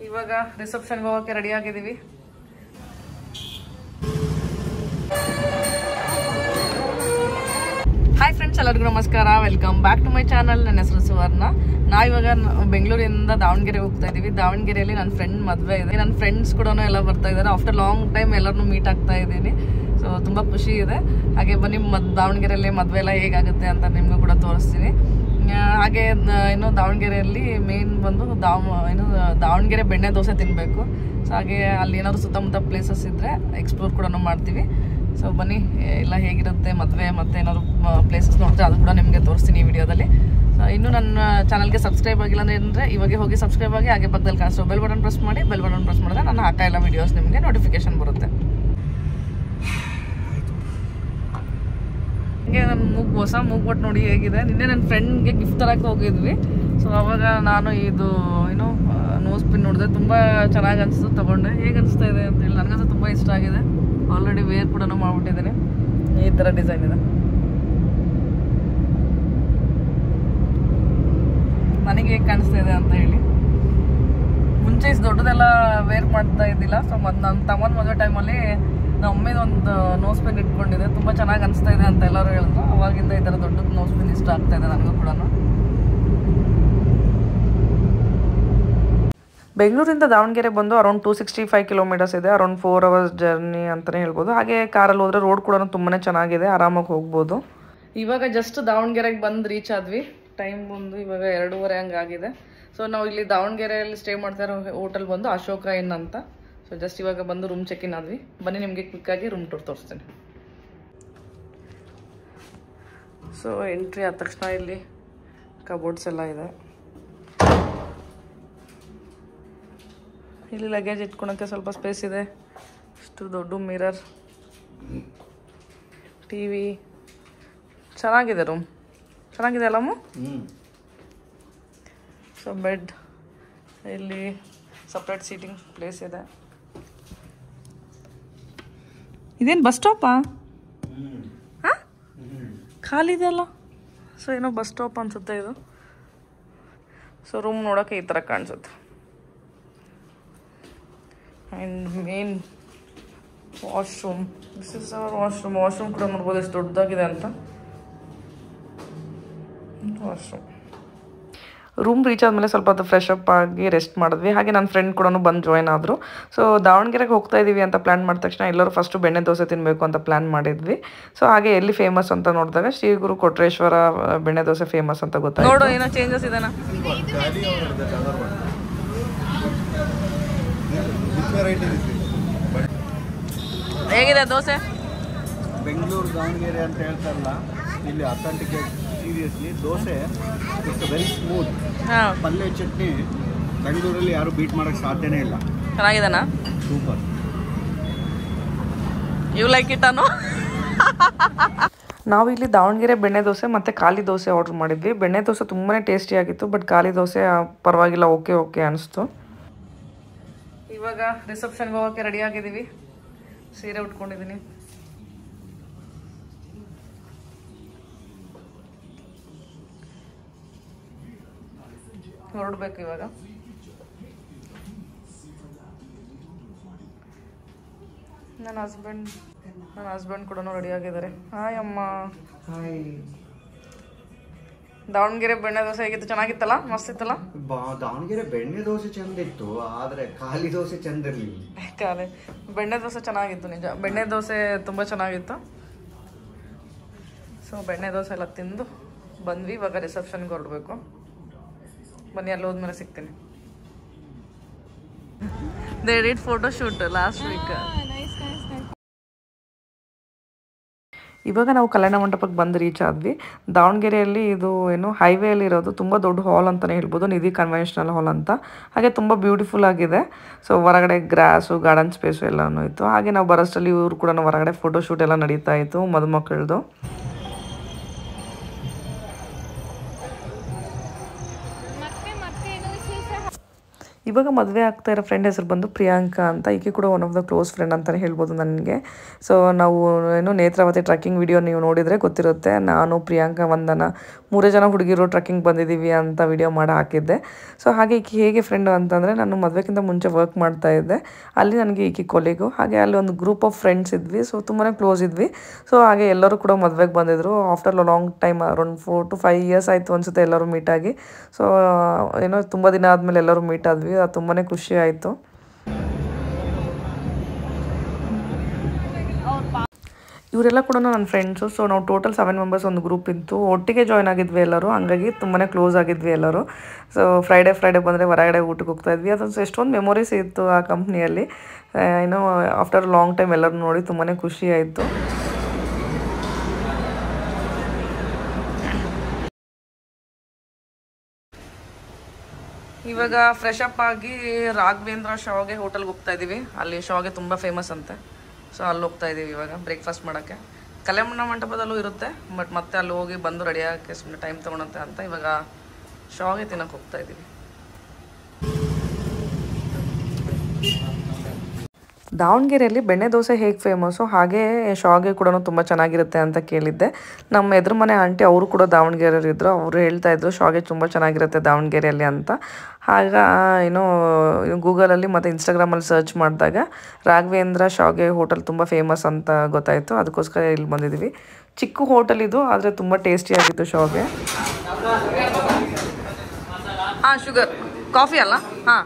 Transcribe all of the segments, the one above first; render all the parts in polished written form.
ಇವಾಗ ರಿಸೆಪ್ಷನ್ಗೆ ಹೋಗೋಕ್ಕೆ ರೆಡಿ ಆಗಿದ್ದೀವಿ. ಹಾಯ್ ಫ್ರೆಂಡ್ಸ್, ಎಲ್ಲರಿಗೂ ನಮಸ್ಕಾರ. Welcome back to my channel. ನನ್ನ ಹೆಸರು ಸುವರ್ಣ. ನಾವಿವಾಗ ಬೆಂಗಳೂರಿಂದ ದಾವಣಗೆರೆ ಹೋಗ್ತಾ ಇದ್ದೀವಿ. ದಾವಣಗೆರೆಯಲ್ಲಿ ನನ್ನ ಫ್ರೆಂಡ್ ಮದುವೆ ಇದೆ. ನನ್ನ ಫ್ರೆಂಡ್ಸ್ ಕೂಡ ಎಲ್ಲ ಬರ್ತಾ ಇದ್ದಾರೆ. ಆಫ್ಟರ್ ಲಾಂಗ್ ಟೈಮ್ ಎಲ್ಲರನ್ನೂ ಮೀಟ್ ಆಗ್ತಾ ಇದ್ದೀನಿ. ಸೊ ತುಂಬ ಖುಷಿ ಇದೆ. ಹಾಗೆ ಬನ್ನಿ ದಾವಣಗೆರೆಯಲ್ಲಿ ಮದುವೆ ಎಲ್ಲ ಹೇಗಾಗುತ್ತೆ ಅಂತ ನಿಮಗೂ ಕೂಡ ತೋರಿಸ್ತೀನಿ. ಹಾಗೆ ಇನ್ನು ದಾವಣಗೆರೆಯಲ್ಲಿ ಮೇನ್ ಬಂದು ದಾವಣಗೆರೆ ಬೆಣ್ಣೆ ದೋಸೆ ತಿನ್ನಬೇಕು. ಸೊ ಹಾಗೆ ಅಲ್ಲಿ ಏನಾದ್ರು ಸುತ್ತಮುತ್ತ ಪ್ಲೇಸಸ್ ಇದ್ದರೆ ಎಕ್ಸ್ಪ್ಲೋರ್ ಕೂಡ ಮಾಡ್ತೀವಿ. ಸೊ ಬನ್ನಿ ಎಲ್ಲ ಹೇಗಿರುತ್ತೆ ಮದುವೆ ಮತ್ತು ಏನಾದ್ರು ಪ್ಲೇಸಸ್ ನೋಡಿದ್ರೆ ಅದು ಕೂಡ ನಿಮಗೆ ತೋರಿಸ್ತೀನಿ ಈ ವಿಡಿಯೋದಲ್ಲಿ. ಸೊ ಇನ್ನೂ ನನ್ನ ಚಾನಲ್ಗೆ ಸಬ್ಸ್ಕ್ರೈಬ್ ಆಗಿಲ್ಲ ಅಂದರೆ ಇವಾಗ ಹೋಗಿ ಸಬ್ಸ್ಕ್ರೈಬ್ ಆಗಿ ಹಾಗೆ ಪಕ್ಕದಲ್ಲಿ ಕಾಣಿಸೋ ಬೆಲ್ ಬಟನ್ ಪ್ರೆಸ್ ಮಾಡಿ. ಬೆಲ್ ಬಟನ್ ಪ್ರೆಸ್ ಮಾಡಿದ್ರೆ ನಾನು ಹಾಕೋ ಎಲ್ಲ ವೀಡಿಯೋಸ್ ನಿಮಗೆ ನೋಟಿಫಿಕೇಶನ್ ಬರುತ್ತೆ. ಹೀಗೆ ನನ್ನ ಮೂಗ್ಬಟ್ಟು ನೋಡಿ ಹೇಗಿದೆ. ನಿನ್ನೆ ನನ್ನ ಫ್ರೆಂಡ್ಗೆ ಗಿಫ್ಟ್ ತರಕ್ಕೆ ಹೋಗಿದ್ವಿ. ಸೊ ಅವಾಗ ನಾನು ಇದು ನೋಸ್ ಪಿನ್ ನೋಡಿದೆ, ತುಂಬ ಚೆನ್ನಾಗಿ ಅನಿಸ್ತು, ತೊಗೊಂಡೆ. ಹೇಗೆ ಅನಿಸ್ತಾ ಇದೆ ಅಂತೇಳಿ ನನಗಂತೂ ತುಂಬ ಇಷ್ಟ ಆಗಿದೆ. ಆಲ್ರೆಡಿ ವೇರ್ ಕೂಡ ಮಾಡಿಬಿಟ್ಟಿದ್ದೀನಿ. ಈ ಥರ ಡಿಸೈನ್ ಇದೆ. ನನಗೆ ಹೇಗೆ ಕಾಣಿಸ್ತಾ ಇದೆ ಅಂತ ಹೇಳಿ. ಮುಂಚೆ ಇಷ್ಟು ದೊಡ್ಡದೆಲ್ಲ ವೇರ್ ಮಾಡ್ತಾ ಇದ್ದಿಲ್ಲ. ಸೊ ನನ್ನ ತಮ್ಮನ ಮದುವೆ ಟೈಮಲ್ಲಿ ನಮ್ಮೇದೊಂದು ನೋಸ್ ಪಿನ್ ಇಟ್ಕೊಂಡಿದೆ. ತುಂಬ ಚೆನ್ನಾಗಿ ಅನಿಸ್ತಾ ಇದೆ ಅಂತ ಎಲ್ಲರೂ ಹೇಳಿದ್ರು. ಅವಾಗಿಂದ ಈ ಥರ ದೊಡ್ಡ ನೋಸ್ ಪಿನ್ ಇಷ್ಟ ಆಗ್ತಾ ಇದೆ ನನಗೂ ಕೂಡ. ಬೆಂಗಳೂರಿಂದ ದಾವಣಗೆರೆ ಬಂದು ಅರೌಂಡ್ 265 ಕಿಲೋಮೀಟರ್ಸ್ ಇದೆ. ಅರೌಂಡ್ 4 hours ಜರ್ನಿ ಅಂತಲೇ ಹೇಳ್ಬೋದು. ಹಾಗೆ ಕಾರಲ್ಲಿ ಹೋದರೆ ರೋಡ್ ಕೂಡ ತುಂಬಾ ಚೆನ್ನಾಗಿದೆ, ಆರಾಮಾಗಿ ಹೋಗ್ಬೋದು. ಇವಾಗ ಜಸ್ಟ್ ದಾವಣಗೆರೆಗೆ ಬಂದು ರೀಚ್ ಆದ್ವಿ. ಟೈಮ್ ಬಂದು ಇವಾಗ 2:30 ಹಂಗಾಗಿದೆ. ಸೊ ನಾವು ಇಲ್ಲಿ ದಾವಣಗೆರೆಯಲ್ಲಿ ಸ್ಟೇ ಮಾಡ್ತಾ ಇರೋ ಹೋಟೆಲ್ ಬಂದು ಅಶೋಕ ಇನ್ ಅಂತ. ಸೊ ಜಸ್ಟ್ ಇವಾಗ ಬಂದು ರೂಮ್ ಚೆಕ್ ಇನ್ ಆದ್ವಿ. ಬನ್ನಿ ನಿಮಗೆ ಕ್ವಿಕ್ಕಾಗಿ ರೂಮ್ ಟೂರ್ ತೋರಿಸ್ತೀನಿ. ಸೊ ಎಂಟ್ರಿ ಆದ ತಕ್ಷಣ ಇಲ್ಲಿ ಕಬೋರ್ಡ್ಸ್ ಎಲ್ಲ ಇದೆ. ಇಲ್ಲಿ ಲಗೇಜ್ ಇಟ್ಕೊಳಕ್ಕೆ ಸ್ವಲ್ಪ ಸ್ಪೇಸ್ ಇದೆ. ಅಷ್ಟು ದೊಡ್ಡ ಮಿರರ್, ಟಿವಿ, ಚೆನ್ನಾಗಿದೆ ರೂಮ್. ಚೆನ್ನಾಗಿದೆ ಅಲ್ಲಮ್ಮ? ಸೊ ಬೆಡ್, ಇಲ್ಲಿ ಸಪ್ರೇಟ್ ಸೀಟಿಂಗ್ ಪ್ಲೇಸ್ ಇದೆ. ಇದೇನು ಬಸ್ ಸ್ಟಾಪಾ? ಹಾಂ, ಖಾಲಿ ಇದೆ ಅಲ್ಲ. ಸೊ ಏನೋ ಬಸ್ ಸ್ಟಾಪ್ ಅನ್ಸುತ್ತೆ ಇದು. ಸೊ ರೂಮ್ ನೋಡೋಕ್ಕೆ ಈ ಥರ ಕಾಣಿಸುತ್ತೆ. And main washroom. This is our washroom. Washroom ಕೂಡ ನೋಡ್ಬೋದು ಎಷ್ಟು ದೊಡ್ಡದಾಗಿದೆ ಅಂತ. ವಾಶ್ರೂಮ್. ರೂಮ್ ರೀಚ್ ಆದಮೇಲೆ ಸ್ವಲ್ಪ ಅದು ಫ್ರೆಶ್ ಅಪ್ ಆಗಿ ರೆಸ್ಟ್ ಮಾಡಿದ್ವಿ. ಹಾಗೆ ನನ್ನ ಫ್ರೆಂಡ್ ಕೂಡ ಬಂದು ಜಾಯ್ನ್ ಆದರು. ಸೊ ದಾವಣಗೆರೆಗೆ ಹೋಗ್ತಾ ಇದ್ದೀವಿ ಅಂತ ಪ್ಲ್ಯಾನ್ ಮಾಡಿದ ತಕ್ಷಣ ಎಲ್ಲರೂ ಫಸ್ಟು ಬೆಣ್ಣೆ ದೋಸೆ ತಿನ್ನಬೇಕು ಅಂತ ಪ್ಲ್ಯಾನ್ ಮಾಡಿದ್ವಿ. ಸೊ ಹಾಗೆ ಎಲ್ಲಿ ಫೇಮಸ್ ಅಂತ ನೋಡಿದಾಗ ಶ್ರೀ ಗುರು ಕೊಟ್ರೇಶ್ವರ ಬೆಣ್ಣೆ ದೋಸೆ ಫೇಮಸ್ ಅಂತ ಗೊತ್ತಾಯ್ತು. ನೋಡು ಏನೋ ಚೇಂಜಸ್ ಇದೆನಾ. ಹೇಗಿದೆ ದೋಸೆ? ಬೆಂಗಳೂರು ದಾವಣಗೆರೆ ಅಂತ ಹೇಳ್ತಾರಲ್ಲ, ಇಲ್ಲಿ authenticate. Seriously dosa it's very smooth. ಪಲ್ಯ ಚಟ್ನಿ ಬೆಂಗಳೂರಲ್ಲಿ ಯಾರು ಬೀಟ್ ಮಾಡೋಕ್ಕೆ ಸಾಧ್ಯನೇ ಇಲ್ಲ. ಚೆನ್ನಾಗಿದೆನಾ? ಸೂಪರ್. ಯು ಲೈಕ್ ಇಟ್ ಅನ್ನು? ನಾವು ಇಲ್ಲಿ ದಾವಣಗೆರೆ ಬೆಣ್ಣೆ ದೋಸೆ ಮತ್ತು ಖಾಲಿ ದೋಸೆ ಆರ್ಡ್ರ್ ಮಾಡಿದ್ವಿ. ಬೆಣ್ಣೆ ದೋಸೆ ತುಂಬಾ ಟೇಸ್ಟಿಯಾಗಿತ್ತು. ಬಟ್ ಖಾಲಿ ದೋಸೆ ಪರವಾಗಿಲ್ಲ, ಓಕೆ ಅನಿಸ್ತು. ಇವಾಗ ರಿಸೆಪ್ಷನ್ಗೆ ಹೋಗೋಕ್ಕೆ ರೆಡಿ ಆಗಿದ್ದೀವಿ. ಸೀರೆ ಉಟ್ಕೊಂಡಿದ್ದೀನಿ. ಹೊರಡ್ಬೇಕು ಇವಾಗ. ನನ್ನ ಹಸ್ಬೆಂಡ್ ಕೂಡ ರೆಡಿ ಆಗಿದ್ದಾರೆ. ಹಾಯ್ ಅಮ್ಮ. ದಾವಣಗೆರೆ ಬೆಣ್ಣೆ ದೋಸೆ ಹೇಗಿತ್ತು? ಚೆನ್ನಾಗಿತ್ತಲ್ಲ? ಮಸ್ತ್ ಇತ್ತಲ್ಲ? ದಾವಣಗೆರೆ ಬೆಣ್ಣೆ ದೋಸೆ ಚಂದ ಇತ್ತು, ಆದರೆ ಖಾಲಿ ದೋಸೆ ಚಂದ ಇರಲಿಲ್ಲ. ಬೆಣ್ಣೆ ದೋಸೆ ಚೆನ್ನಾಗಿತ್ತು, ನಿಜ. ಬೆಣ್ಣೆ ದೋಸೆ ತುಂಬ ಚೆನ್ನಾಗಿತ್ತು. ಸೊ ಬೆಣ್ಣೆ ದೋಸೆ ಎಲ್ಲ ತಿಂದು ಬಂದ್ವಿ. ಇವಾಗ ರಿಸೆಪ್ಷನ್ಗೆ ಹೊರಡಬೇಕು. ಬನ್ನಿ, ಅಲ್ಲಿ ಹೋದ್ಮೇಲೆ ಸಿಗ್ತೀನಿ. They did photo shoot last week. ಇವಾಗ ನಾವು ಕಲ್ಯಾಣ ಮಂಟಪಕ್ಕೆ ಬಂದು ರೀಚ್ ಆದ್ವಿ. ದಾವಣಗೆರೆಯಲ್ಲಿ ಇದು ಹೈವೇಯಲ್ಲಿ ಇರೋದು ತುಂಬ ದೊಡ್ಡ ಹಾಲ್ ಅಂತಲೇ ಹೇಳ್ಬೋದು, ನಿಧಿ ಕನ್ವೆನ್ಷನಲ್ ಹಾಲ್ ಅಂತ. ಹಾಗೆ ತುಂಬ ಬ್ಯೂಟಿಫುಲ್ ಆಗಿದೆ. ಸೊ ಹೊರಗಡೆ ಗ್ರಾಸು, ಗಾರ್ಡನ್ ಸ್ಪೇಸು ಎಲ್ಲನೂ ಇತ್ತು. ಹಾಗೆ ನಾವು ಬರೋಷ್ಟರಲ್ಲಿ ಇವರು ಕೂಡ ಹೊರಗಡೆ ಫೋಟೋ ಶೂಟ್ ಎಲ್ಲ ನಡೀತಾ ಇತ್ತು, ಮದುಮಕ್ಕಳದು. ಇವಾಗ ಮದುವೆ ಆಗ್ತಾ ಇರೋ ಫ್ರೆಂಡ್ ಹೆಸರು ಬಂದು ಪ್ರಿಯಾಂಕಾ ಅಂತ. ಈಕೆ ಕೂಡ one of the close friend ಅಂತಲೇ ಹೇಳ್ಬೋದು ನನಗೆ. ಸೊ ನಾವು ನೇತ್ರಾವತಿ ಟ್ರೆಕ್ಕಿಂಗ್ ವಿಡಿಯೋ ನೀವು ನೋಡಿದರೆ ಗೊತ್ತಿರುತ್ತೆ. ನಾನು, ಪ್ರಿಯಾಂಕಾ, ವಂದನ 3 ಜನ ಹುಡುಗಿರು ಟ್ರೆಕ್ಕಿಂಗ್ ಬಂದಿದ್ದೀವಿ ಅಂತ ವಿಡಿಯೋ ಮಾಡಿ ಹಾಕಿದ್ದೆ. ಸೊ ಹಾಗೆ ಈಕೆ ಹೇಗೆ ಫ್ರೆಂಡು ಅಂತಂದರೆ, ನಾನು ಮದುವೆಗಿಂತ ಮುಂಚೆ ವರ್ಕ್ ಮಾಡ್ತಾ ಇದ್ದೆ, ಅಲ್ಲಿ ನನಗೆ ಈಕೆ ಕೊಲಿಗು. ಹಾಗೆ ಅಲ್ಲಿ ಒಂದು ಗ್ರೂಪ್ ಆಫ್ ಫ್ರೆಂಡ್ಸ್ ಇದ್ವಿ, ಸೊ ತುಂಬಾ ಕ್ಲೋಸ್ ಇದ್ವಿ. ಸೊ ಹಾಗೆ ಎಲ್ಲರೂ ಕೂಡ ಮದುವೆಗೆ ಬಂದಿದ್ದರು. After long time around 4 to 5 years ಆಯಿತು ಅನಿಸುತ್ತೆ ಎಲ್ಲರೂ ಮೀಟಾಗಿ. ಸೊ ಏನೋ ತುಂಬ ದಿನ ಆದಮೇಲೆ ಎಲ್ಲರೂ ಮೀಟ್ ಆದ್ವಿ, ಅದು ತುಂಬಾ ಖುಷಿ ಆಯಿತು. ಇವರೆಲ್ಲ ಕೂಡ ನನ್ನ ಫ್ರೆಂಡ್ಸು. ಸೊ ನಾವು ಟೋಟಲ್ 7 ಮೆಂಬರ್ಸ್ ಒಂದು ಗ್ರೂಪ್ ಇತ್ತು, ಒಟ್ಟಿಗೆ ಜಾಯ್ನ್ ಆಗಿದ್ವಿ ಎಲ್ಲರೂ, ಹಂಗಾಗಿ ತುಂಬಾ ಕ್ಲೋಸ್ ಆಗಿದ್ವಿ ಎಲ್ಲರೂ. ಸೊ ಫ್ರೈಡೇ ಬಂದರೆ ಹೊರಗಡೆ ಊಟಕ್ಕೆ ಹೋಗ್ತಾ ಇದ್ವಿ. ಅದೊಂದು ಎಷ್ಟೊಂದು ಮೆಮೊರೀಸ್ ಇತ್ತು ಆ ಕಂಪ್ನಿಯಲ್ಲಿ. ಏನೋ ಆಫ್ಟರ್ ಲಾಂಗ್ ಟೈಮ್ ಎಲ್ಲರೂ ನೋಡಿ ತುಂಬಾ ಖುಷಿ ಆಯಿತು. ಇವಾಗ ಫ್ರೆಶ್ ಅಪ್ ಆಗಿ ರಾಘವೇಂದ್ರ ಶಾವ್ಗೆ ಹೋಟೆಲ್ಗೆ ಹೋಗ್ತಾ ಇದ್ದೀವಿ. ಅಲ್ಲಿ ಶಾವ್ಗೆ ತುಂಬ ಫೇಮಸ್ ಅಂತೆ. ಸೊ ಅಲ್ಲಿ ಹೋಗ್ತಾ ಇದ್ದೀವಿ ಇವಾಗ ಬ್ರೇಕ್ಫಾಸ್ಟ್ ಮಾಡೋಕ್ಕೆ. ಕಲ್ಯಾಣ ಮಂಟಪದಲ್ಲೂ ಇರುತ್ತೆ, ಬಟ್ ಮತ್ತೆ ಅಲ್ಲಿ ಹೋಗಿ ಬಂದು ರೆಡಿ ಆಗೋಕ್ಕೆ ಸುಮ್ಮನೆ ಟೈಮ್ ತೊಗೊಳುತ್ತೆ ಅಂತ ಇವಾಗ ಶಾವ್ಗೆ ತಿನ್ನೋಕೆ ಹೋಗ್ತಾ ಇದ್ದೀವಿ. ದಾವಣಗೆರೆಯಲ್ಲಿ ಬೆಣ್ಣೆ ದೋಸೆ ಹೇಗೆ ಫೇಮಸ್ಸು ಹಾಗೆ ಶಾವ್ಗೆ ಕೂಡ ತುಂಬ ಚೆನ್ನಾಗಿರುತ್ತೆ ಅಂತ ಕೇಳಿದ್ದೆ. ನಮ್ಮ ಎದುರು ಮನೆ ಆಂಟಿ ಅವರು ಕೂಡ ದಾವಣಗೆರೆಯಲ್ಲಿದ್ದರು. ಅವರು ಹೇಳ್ತಾಯಿದ್ರು ಶಾವ್ಗೆ ತುಂಬ ಚೆನ್ನಾಗಿರುತ್ತೆ ದಾವಣಗೆರೆಯಲ್ಲಿ ಅಂತ. ಆಗ ಏನೋ ಗೂಗಲಲ್ಲಿ ಮತ್ತು ಇನ್ಸ್ಟಾಗ್ರಾಮಲ್ಲಿ ಸರ್ಚ್ ಮಾಡಿದಾಗ ರಾಘವೇಂದ್ರ ಶಾವ್ಗೆ ಹೋಟೆಲ್ ತುಂಬ ಫೇಮಸ್ ಅಂತ ಗೊತ್ತಾಯಿತು. ಅದಕ್ಕೋಸ್ಕರ ಇಲ್ಲಿ ಬಂದಿದ್ದೀವಿ. ಚಿಕ್ಕ ಹೋಟೆಲ್ ಇದು, ಆದರೆ ತುಂಬ ಟೇಸ್ಟಿಯಾಗಿತ್ತು ಶಾವ್ಗೆ. ಹಾಂ, ಶುಗರ್ ಕಾಫಿ ಅಲ್ಲ? ಹಾಂ.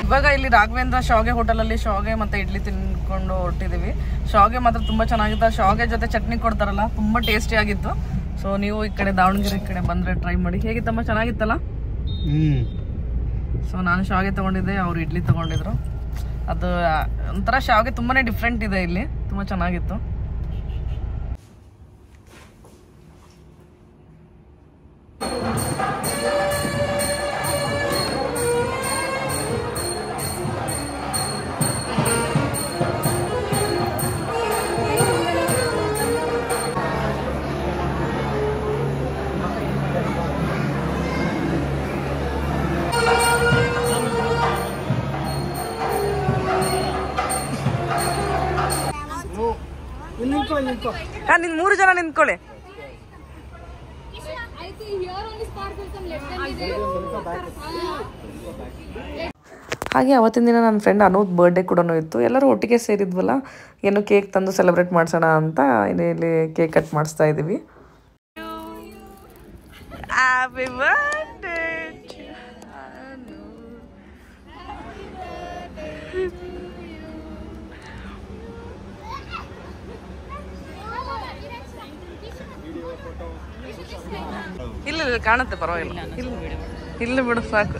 ಇವಾಗ ಇಲ್ಲಿ ರಾಘವೇಂದ್ರ ಶಾವ್ಗೆ ಹೋಟೆಲಲ್ಲಿ ಶಾವ್ಗೆ ಮತ್ತು ಇಡ್ಲಿ ತಿನ್ಕೊಂಡು ಹೊರಟಿದ್ದೀವಿ. ಶಾವ್ಗೆ ಮಾತ್ರ ತುಂಬ ಚೆನ್ನಾಗಿತ್ತು. ಶಾವ್ಗೆ ಜೊತೆ ಚಟ್ನಿ ಕೊಡ್ತಾರಲ್ಲ, ತುಂಬ ಟೇಸ್ಟಿಯಾಗಿತ್ತು. ಸೊ ನೀವು ಈ ಕಡೆ ದಾವಣಗೆರೆ ಕಡೆ ಬಂದರೆ ಟ್ರೈ ಮಾಡಿ. ಹೇಗಿತ್ತಮ್ಮ? ಚೆನ್ನಾಗಿತ್ತಲ್ಲ? ಸೊ ನಾನು ಶಾವ್ಗೆ ತೊಗೊಂಡಿದ್ದೆ, ಅವರು ಇಡ್ಲಿ ತೊಗೊಂಡಿದ್ರು. ಅದು ಒಂಥರ ಶಾವ್ಗೆ ತುಂಬಾ ಡಿಫ್ರೆಂಟ್ ಇದೆ ಇಲ್ಲಿ, ತುಂಬ ಚೆನ್ನಾಗಿತ್ತು. ನಿನ್ 3 ಜನ ನಿಂತ್ಕೊಳ್ಳಿ. ಹಾಗೆ ಅವತ್ತಿನ ದಿನ ನನ್ನ ಫ್ರೆಂಡ್ ಅನೂದ್ ಬರ್ಡೇ ಕೂಡ ಇತ್ತು. ಎಲ್ಲರೂ ಒಟ್ಟಿಗೆ ಸೇರಿದ್ವಲ್ಲ, ಏನು ಕೇಕ್ ತಂದು ಸೆಲೆಬ್ರೇಟ್ ಮಾಡಿಸೋಣ ಅಂತ ಇಲ್ಲಿ ಕೇಕ್ ಕಟ್ ಮಾಡಿಸ್ತಾ ಇದ್ದೀವಿ. ಹ್ಯಾಪಿ ಬರ್ಡೇ ಇಲ್ಲ ಕಾಣುತ್ತೆ, ಪರವಾಗಿಲ್ಲ. ಇಲ್ಲ ಬಿಡು, ಸಾಕು.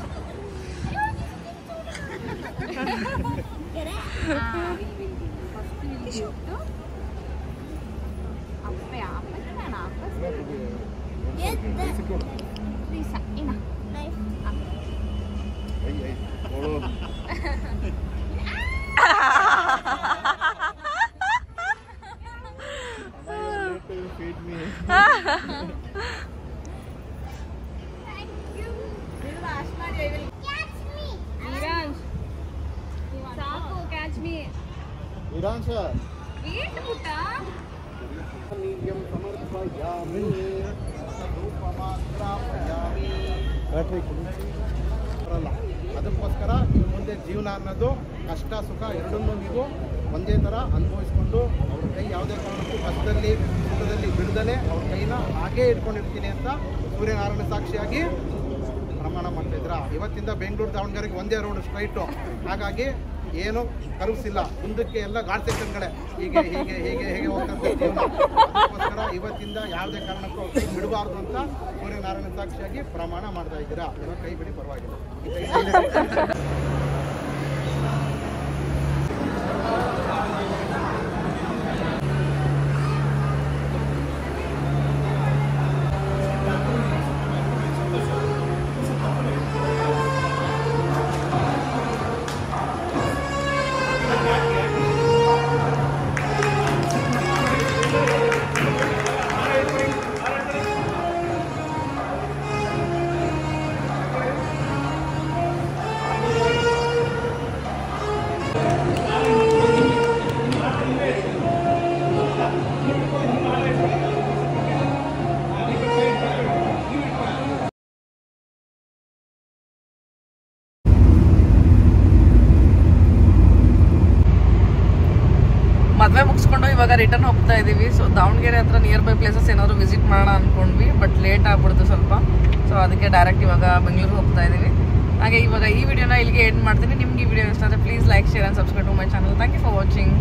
ಅದಕ್ಕೋಸ್ಕರ ಇನ್ನು ಮುಂದೆ ಜೀವನ ಅನ್ನೋದು ಕಷ್ಟ ಸುಖ ಎರಡನ್ನೂ ನೀವು ಒಂದೇ ಥರ ಅನುಭವಿಸ್ಕೊಂಡು ಅವ್ರ ಕೈ ಯಾವುದೇ ಕಾರಣಕ್ಕೂ ಕಷ್ಟದಲ್ಲಿ ಸುಖದಲ್ಲಿ ಬಿಡದಲೇ ಅವ್ರ ಕೈನ ಹಾಗೇ ಇಟ್ಕೊಂಡಿರ್ತೀನಿ ಅಂತ ಸೂರ್ಯನಾರಾಯಣ ಸಾಕ್ಷಿಯಾಗಿ ಪ್ರಮಾಣ ಮಾಡ್ತಾಯಿದ್ರ. ಇವತ್ತಿಂದ ಬೆಂಗಳೂರು ದಾವಣಗೆರೆಗೆ ಒಂದೇ ರೋಡ್ ಸ್ಟ್ರೈಟು, ಹಾಗಾಗಿ ಏನು ಕರುಸಿಲ್ಲ, ಮುಂದಕ್ಕೆ ಎಲ್ಲ ಗಾಡ್ ಸೆಕ್ಷನ್ಗಳೇ ಹೀಗೆ ಹೀಗೆ ಹೇಗೆ ಹೇಗೆ ಹೋಗ್ತಂತ ಜೀವನ. ಅದಕ್ಕೋಸ್ಕರ ಇವತ್ತಿಂದ ಯಾವುದೇ ಕಾರಣಕ್ಕೂ ಬಿಡಬಾರ್ದು ಅಂತ ಸೂರ್ಯನಾರಾಯಣ ಸಾಕ್ಷಿಯಾಗಿ ಪ್ರಮಾಣ ಮಾಡ್ತಾ ಇದ್ದೀರಾ. ಇವಾಗ ಕೈ ಬಿಡಿ, ಪರವಾಗಿಲ್ಲ. ಮದುವೆ ಮುಗಿಸ್ಕೊಂಡು ಇವಾಗ ರಿಟರ್ನ್ ಹೋಗ್ತಾ ಇದ್ದೀವಿ. ಸೊ ದಾವಣಗೆರೆ ಹತ್ರ ನಿಯರ್ ಬೈ ಪ್ಲೇಸಸ್ ಏನಾದ್ರು ವಿಸಿಟ್ ಮಾಡೋಣ ಅಂದ್ಕೊಂಡ್ವಿ, ಬಟ್ ಲೇಟ್ ಆಗ್ಬಿಡ್ತು ಸ್ವಲ್ಪ. ಸೊ ಅದಕ್ಕೆ ಡೈರೆಕ್ಟ್ ಇವಾಗ ಬೆಂಗಳೂರಿಗೆ ಹೋಗ್ತಾ ಇದ್ದೀವಿ. ಹಾಗೆ ಇವಾಗ ಈ ವಿಡಿಯೋನ ಇಲ್ಲಿಗೆ ಎಂಡ್ ಮಾಡ್ತೀನಿ. ನಿಮ್ಗೆ ಈ ವಿಡಿಯೋ ಇಷ್ಟ ಆದರೆ please like, share and subscribe to my channel. Thank you for watching.